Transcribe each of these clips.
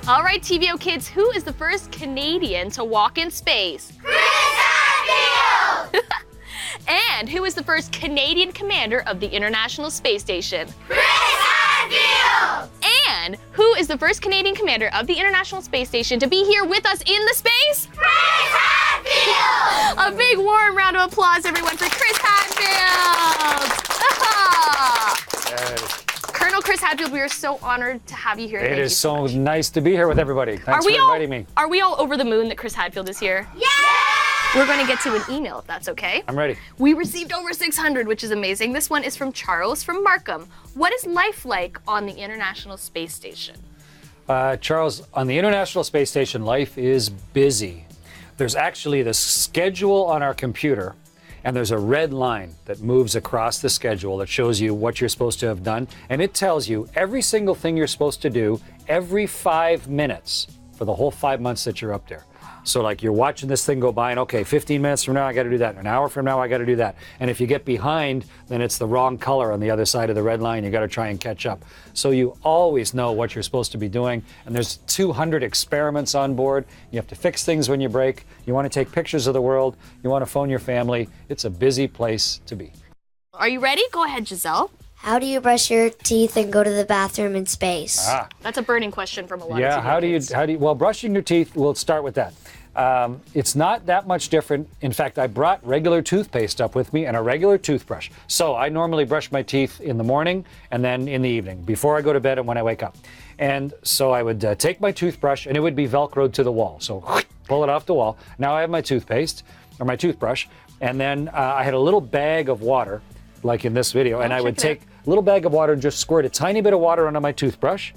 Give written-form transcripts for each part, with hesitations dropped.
All right, TVO kids, who is the first Canadian to walk in space? Chris Hadfield! And who is the first Canadian commander of the International Space Station? Chris Hadfield! And who is the first Canadian commander of the International Space Station to be here with us in the space? Chris Hadfield! A big warm round of applause, everyone, for Chris Hadfield! Colonel Chris Hadfield, we are so honored to have you here. It is so nice to be here with everybody. Thanks for inviting me. Are we all over the moon that Chris Hadfield is here? Yeah! We're going to get to an email, if that's okay. I'm ready. We received over 600, which is amazing. This one is from Charles from Markham. What is life like on the International Space Station? Charles, on the International Space Station, life is busy. There's actually the schedule on our computer, and there's a red line that moves across the schedule that shows you what you're supposed to have done, and it tells you every single thing you're supposed to do every 5 minutes for the whole 5 months that you're up there. So like you're watching this thing go by and okay, 15 minutes from now I got to do that. An hour from now I got to do that. And if you get behind, then it's the wrong color on the other side of the red line. You got to try and catch up. So you always know what you're supposed to be doing. And there's 200 experiments on board. You have to fix things when you break. You want to take pictures of the world. You want to phone your family. It's a busy place to be. Are you ready? Go ahead, Giselle. How do you brush your teeth and go to the bathroom in space? That's a burning question from a lot of Yeah, people. how do you, well, brushing your teeth, we'll start with that. It's not that much different. In fact, I brought regular toothpaste up with me and a regular toothbrush. So I normally brush my teeth in the morning and then in the evening, before I go to bed and when I wake up. And so I would take my toothbrush and it would be Velcroed to the wall. So pull it off the wall. Now I have my toothpaste or my toothbrush. And then I had a little bag of water, like in this video, and I would take a little bag of water and just squirt a tiny bit of water onto my toothbrush.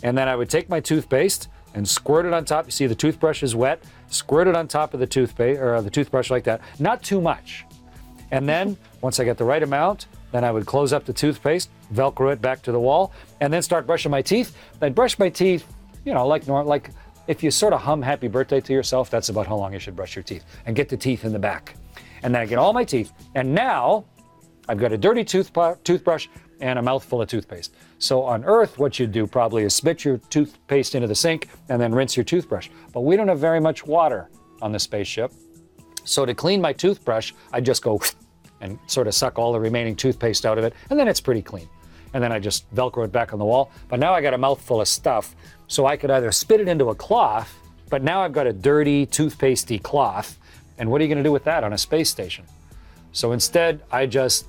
And then I would take my toothpaste and squirt it on top. You see the toothbrush is wet. Squirt it on top of the toothpaste or the toothbrush like that. Not too much. And then once I get the right amount, then I would close up the toothpaste, Velcro it back to the wall, and then start brushing my teeth. I'd brush my teeth, you know, like if you sort of hum happy birthday to yourself, that's about how long you should brush your teeth. And get the teeth in the back. And then I get all my teeth. And now I've got a dirty toothbrush and a mouthful of toothpaste. So on Earth, what you'd do probably is spit your toothpaste into the sink and then rinse your toothbrush. But we don't have very much water on the spaceship. So to clean my toothbrush, I just go and sort of suck all the remaining toothpaste out of it, and then it's pretty clean. And then I just Velcro it back on the wall. But now I got a mouthful of stuff, so I could either spit it into a cloth, but now I've got a dirty, toothpastey cloth, and what are you gonna do with that on a space station? So instead, I just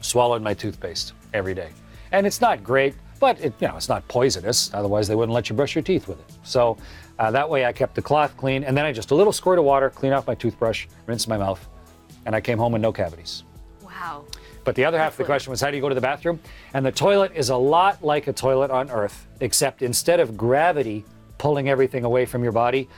swallowed my toothpaste every day. And it's not great, but it's not poisonous. Otherwise, they wouldn't let you brush your teeth with it. So that way I kept the cloth clean, and then I just a little squirt of water, clean off my toothbrush, rinse my mouth, and I came home with no cavities. Wow. But the other half of the question was, how do you go to the bathroom? And the toilet is a lot like a toilet on Earth, except instead of gravity pulling everything away from your body,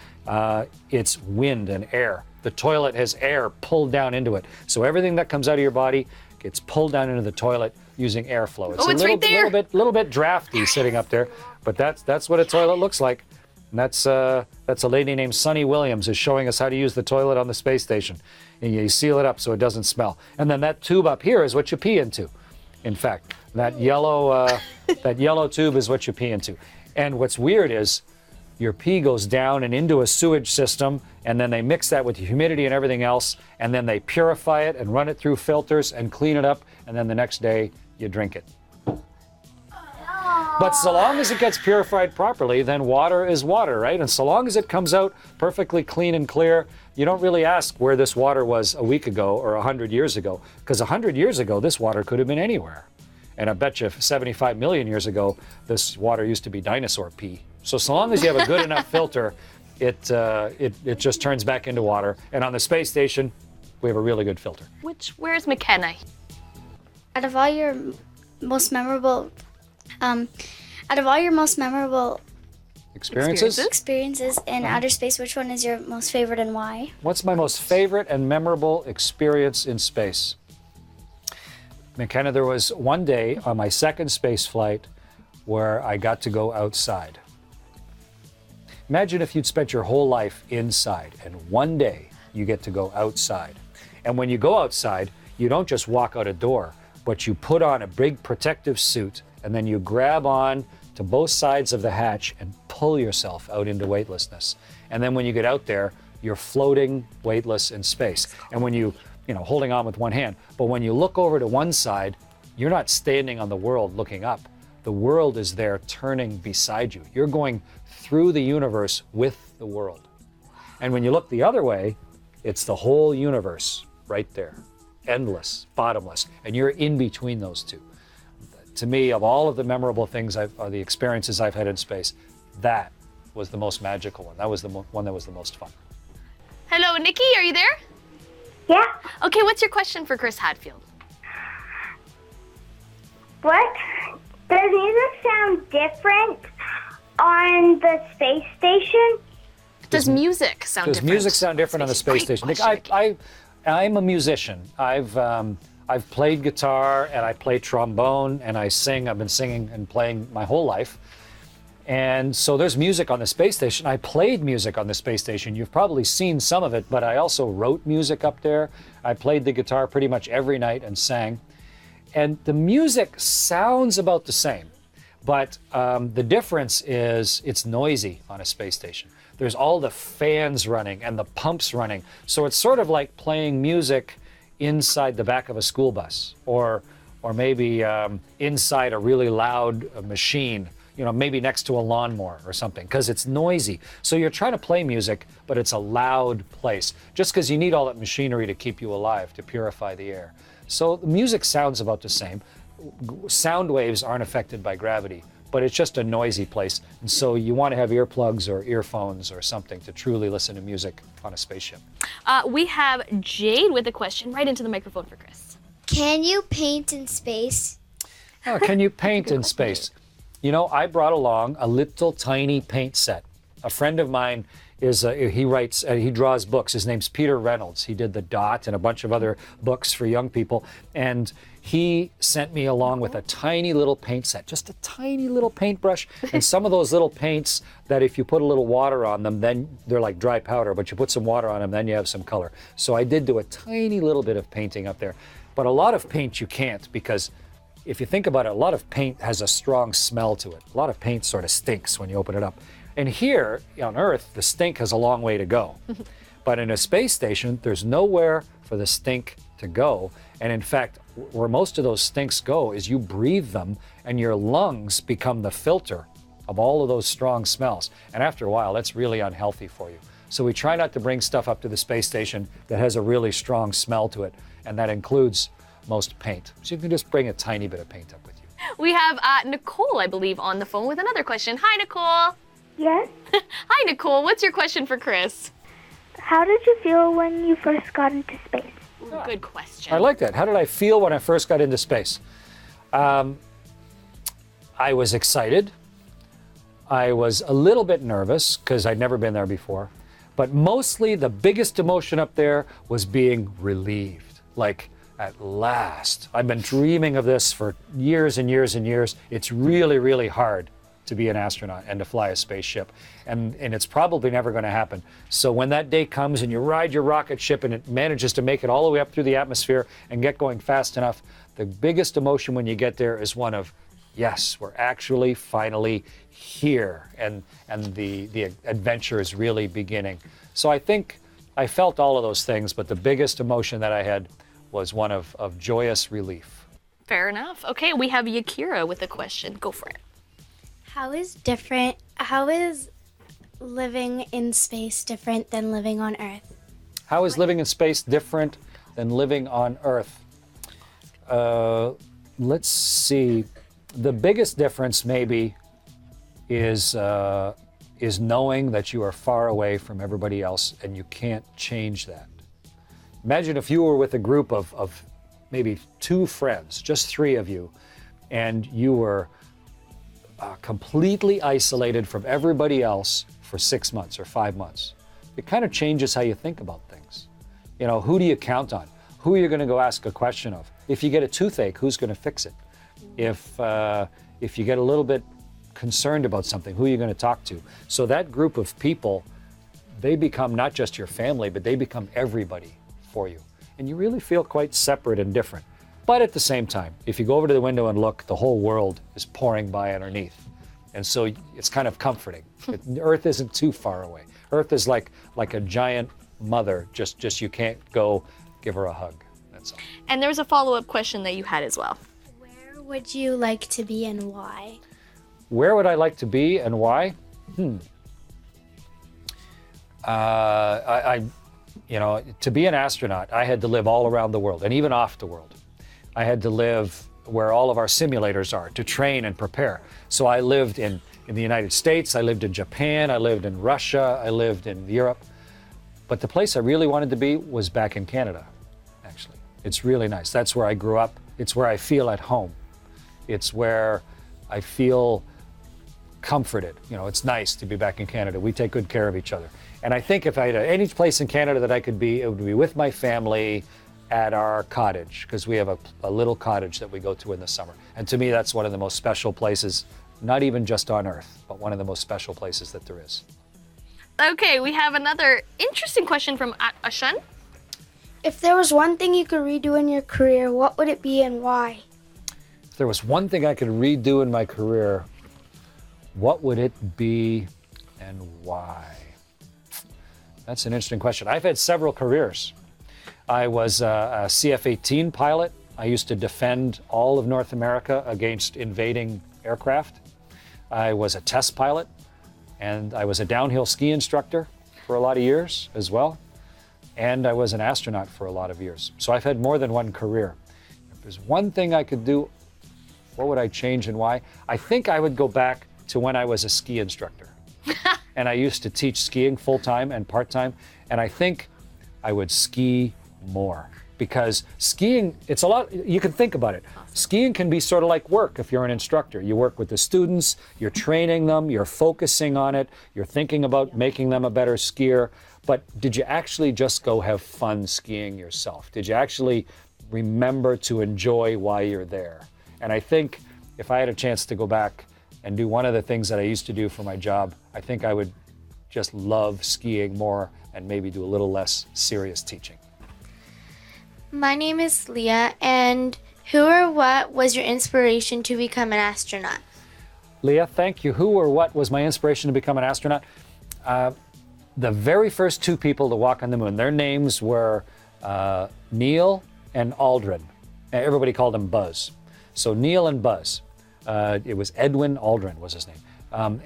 it's wind and air. The toilet has air pulled down into it. So everything that comes out of your body gets pulled down into the toilet using airflow. It's right there. little bit drafty sitting up there, but that's what a toilet looks like. And that's a lady named Sunny Williams is showing us how to use the toilet on the space station. And you seal it up so it doesn't smell. And then that tube up here is what you pee into. In fact, that yellow tube is what you pee into. And what's weird is your pee goes down and into a sewage system, and then they mix that with the humidity and everything else, and then they purify it and run it through filters and clean it up, and then the next day you drink it. But so long as it gets purified properly, then water is water, right? And so long as it comes out perfectly clean and clear, you don't really ask where this water was a week ago or 100 years ago, because 100 years ago, this water could have been anywhere. And I bet you 75 million years ago, this water used to be dinosaur pee. So long as you have a good enough filter, it just turns back into water. And on the space station, we have a really good filter. Where's McKenna? Out of all your most memorable experiences in outer space, which one is your most favorite and why? What's my most favorite and memorable experience in space? McKenna, there was one day on my second space flight where I got to go outside. Imagine if you'd spent your whole life inside and one day you get to go outside. And when you go outside, you don't just walk out a door, but you put on a big protective suit and then you grab on to both sides of the hatch and pull yourself out into weightlessness. And then when you get out there, you're floating weightless in space. And when you know, holding on with one hand, but when you look over to one side, you're not standing on the world looking up. The world is there turning beside you. You're going through the universe with the world. And when you look the other way, it's the whole universe right there, endless, bottomless, and you're in between those two. To me, of all of the memorable things, or the experiences I've had in space, that was the most magical one. That was the one that was the most fun. Hello, Nikki, are you there? Yeah. Okay, what's your question for Chris Hadfield? What? Does music sound different on the space station? Does music sound Does different? music sound different on the space Great station? Nick, question. I'm a musician. I've played guitar and I play trombone and I sing. I've been singing and playing my whole life. And so there's music on the space station. I played music on the space station. You've probably seen some of it, but I also wrote music up there. I played the guitar pretty much every night and sang. And the music sounds about the same, but the difference is it's noisy on a space station. There's all the fans running and the pumps running. So it's sort of like playing music inside the back of a school bus, or maybe inside a really loud machine, you know, maybe next to a lawnmower or something, because it's noisy. So you're trying to play music, but it's a loud place, just because you need all that machinery to keep you alive, to purify the air. So the music sounds about the same. Sound waves aren't affected by gravity, but it's just a noisy place. And so you want to have earplugs or earphones or something to truly listen to music on a spaceship. We have Jade with a question right into the microphone for Chris. Can you paint in space? Oh, can you paint in space? You know, I brought along a little tiny paint set. A friend of mine he draws books. His name's Peter Reynolds. He did The Dot and a bunch of other books for young people. And he sent me along with a tiny little paint set, just a tiny little paintbrush. And some of those little paints that if you put a little water on them, then they're like dry powder, but you put some water on them, then you have some color. So I did do a tiny little bit of painting up there. But a lot of paint you can't, because if you think about it, a lot of paint has a strong smell to it. A lot of paint sort of stinks when you open it up. And here on Earth, the stink has a long way to go. But in a space station, there's nowhere for the stink to go. And in fact, where most of those stinks go is you breathe them and your lungs become the filter of all of those strong smells. And after a while, that's really unhealthy for you. So we try not to bring stuff up to the space station that has a really strong smell to it. And that includes most paint. So you can just bring a tiny bit of paint up with you. We have Nicole, I believe, on the phone with another question. Hi, Nicole. Yes. Hi, Nicole. What's your question for Chris? How did you feel when you first got into space? Ooh, good question. I like that. How did I feel when I first got into space? I was excited. I was a little bit nervous because I'd never been there before. But mostly the biggest emotion up there was being relieved. Like, at last. I've been dreaming of this for years and years and years. It's really, really hard to be an astronaut and to fly a spaceship. And it's probably never going to happen. So when that day comes and you ride your rocket ship and it manages to make it all the way up through the atmosphere and get going fast enough, the biggest emotion when you get there is one of, yes, we're actually finally here, and the adventure is really beginning. So I think I felt all of those things, but the biggest emotion that I had was one of joyous relief. Fair enough. Okay, we have Yakira with a question. Go for it. How is living in space different than living on Earth? How is living in space different than living on Earth? Let's see. The biggest difference maybe is knowing that you are far away from everybody else and you can't change that. Imagine if you were with a group of maybe 2 friends, just 3 of you, and you were completely isolated from everybody else for 6 months or 5 months. It kind of changes how you think about things. You know, who do you count on? Who are you going to go ask a question of? If you get a toothache, who's going to fix it? If you get a little bit concerned about something, who are you going to talk to? So that group of people, they become not just your family, but they become everybody for you. And you really feel quite separate and different. But at the same time, if you go over to the window and look, the whole world is pouring by underneath. And so it's kind of comforting. Earth isn't too far away. Earth is like a giant mother, just you can't go give her a hug. That's all. And there was a follow-up question that you had as well. Where would you like to be and why? Where would I like to be and why? To be an astronaut, I had to live all around the world and even off the world. I had to live where all of our simulators are to train and prepare. So I lived in the United States, I lived in Japan, I lived in Russia, I lived in Europe. But the place I really wanted to be was back in Canada, actually. It's really nice. That's where I grew up. It's where I feel at home. It's where I feel comforted. It's nice to be back in Canada. We take good care of each other. And I think if I had any place in Canada that I could be, it would be with my family at our cottage, because we have a little cottage that we go to in the summer. And to me, that's one of the most special places, not even just on Earth, but one of the most special places that there is. Okay, we have another interesting question from Ashan. If there was one thing you could redo in your career, what would it be and why? If there was one thing I could redo in my career, what would it be and why? That's an interesting question. I've had several careers. I was a CF-18 pilot. I used to defend all of North America against invading aircraft. I was a test pilot, and I was a downhill ski instructor for a lot of years as well. And I was an astronaut for a lot of years. So I've had more than one career. If there's one thing I could do, what would I change and why? I think I would go back to when I was a ski instructor. And I used to teach skiing full-time and part-time. And I think I would ski more, because skiing, it's a lot, you can think about it. Skiing can be sort of like work if you're an instructor. You work with the students, you're training them, you're focusing on it, you're thinking about making them a better skier. But did you actually just go have fun skiing yourself? Did you actually remember to enjoy why you're there? And I think if I had a chance to go back and do one of the things that I used to do for my job, I think I would just love skiing more and maybe do a little less serious teaching. My name is Leah, and who or what was your inspiration to become an astronaut? Leah, thank you. Who or what was my inspiration to become an astronaut? The very first two people to walk on the moon, their names were Neil and Aldrin. Everybody called him Buzz. So Neil and Buzz. It was Edwin Aldrin was his name.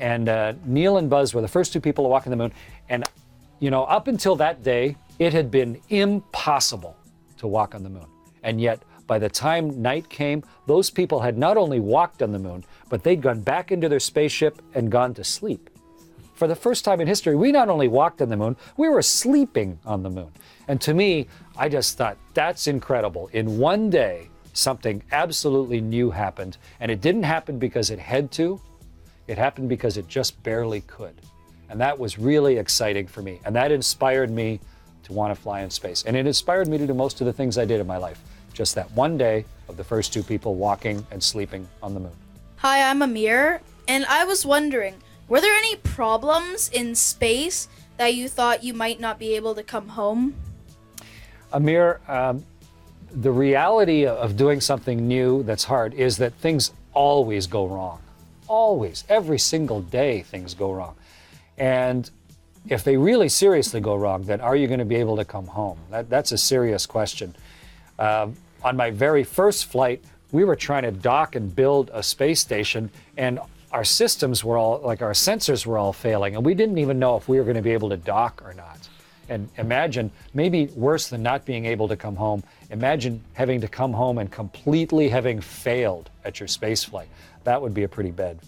Neil and Buzz were the first two people to walk on the moon. And, up until that day, it had been impossible to walk on the moon. And yet, by the time night came, those people had not only walked on the moon, but they'd gone back into their spaceship and gone to sleep. For the first time in history, we not only walked on the moon, we were sleeping on the moon. And to me, I just thought, that's incredible. In one day, something absolutely new happened. And it didn't happen because it had to. It happened because it just barely could. And that was really exciting for me. And that inspired me to want to fly in space. And it inspired me to do most of the things I did in my life. Just that one day of the first two people walking and sleeping on the moon. Hi, I'm Amir, and I was wondering, were there any problems in space that you thought you might not be able to come home? Amir, the reality of doing something new that's hard is that things always go wrong. Always. Every single day things go wrong. And if they really seriously go wrong, then are you going to be able to come home? That's a serious question. On my very first flight, we were trying to dock and build a space station, and our systems were all, like our sensors were all failing, and we didn't even know if we were going to be able to dock or not. And imagine, maybe worse than not being able to come home, imagine having to come home and completely having failed at your space flight. That would be a pretty bad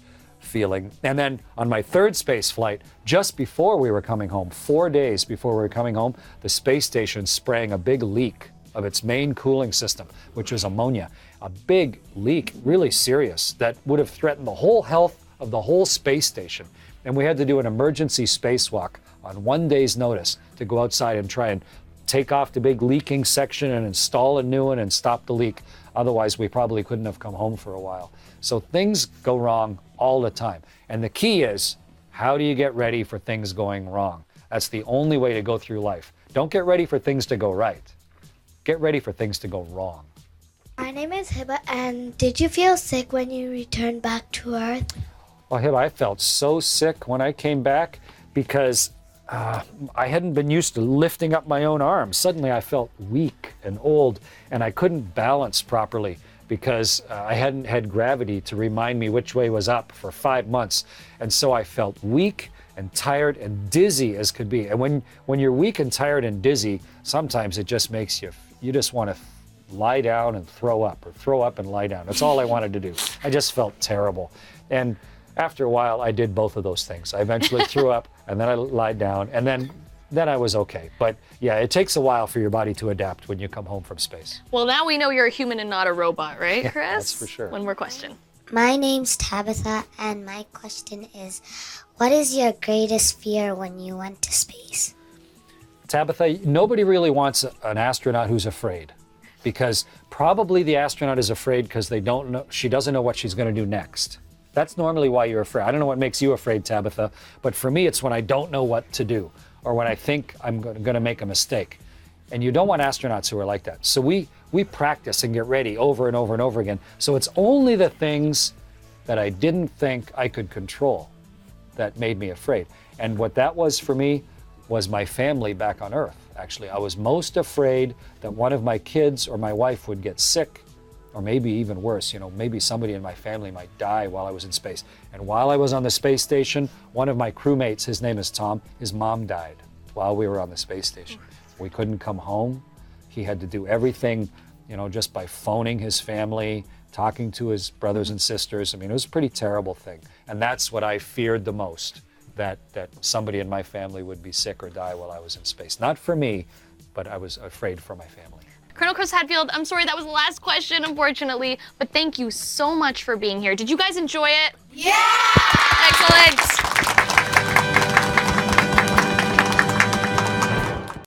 feeling. And then on my third space flight, just before we were coming home, 4 days before we were coming home, the space station sprang a big leak of its main cooling system, which was ammonia. A big leak, really serious, that would have threatened the whole health of the whole space station. And we had to do an emergency spacewalk on 1 day's notice to go outside and try and take off the big leaking section and install a new one and stop the leak. Otherwise, we probably couldn't have come home for a while. So things go wrong all the time. And the key is, how do you get ready for things going wrong? That's the only way to go through life. Don't get ready for things to go right. Get ready for things to go wrong. My name is Hiba, and did you feel sick when you returned back to Earth? Well, I felt so sick when I came back because I hadn't been used to lifting up my own arms. Suddenly I felt weak and old, and I couldn't balance properly because I hadn't had gravity to remind me which way was up for 5 months. And so I felt weak and tired and dizzy as could be. And when you're weak and tired and dizzy, sometimes it just makes you just want to lie down and throw up, or throw up and lie down. That's all I wanted to do. I just felt terrible. And after a while, I did both of those things. I eventually threw up, and then I lied down, and then I was okay. But yeah, it takes a while for your body to adapt when you come home from space. Well, now we know you're a human and not a robot, right, Chris? That's for sure. One more question. My name's Tabitha, and my question is, what is your greatest fear when you went to space? Tabitha, nobody really wants an astronaut who's afraid, because probably the astronaut is afraid because she doesn't know what she's going to do next. That's normally why you're afraid. I don't know what makes you afraid, Tabitha, but for me, it's when I don't know what to do, or when I think I'm going to make a mistake. And you don't want astronauts who are like that. So we practice and get ready over and over and over again. So it's only the things that I didn't think I could control that made me afraid. And what that was for me was my family back on Earth. Actually, I was most afraid that one of my kids or my wife would get sick, or maybe even worse, maybe somebody in my family might die while I was in space. And while I was on the space station, one of my crewmates, his name is Tom, his mom died while we were on the space station. We couldn't come home. He had to do everything, just by phoning his family, talking to his brothers and sisters. I mean, it was a pretty terrible thing. And that's what I feared the most, that somebody in my family would be sick or die while I was in space. Not for me, but I was afraid for my family. Colonel Chris Hadfield, I'm sorry that was the last question, unfortunately, but thank you so much for being here. Did you guys enjoy it? Yeah! Excellent.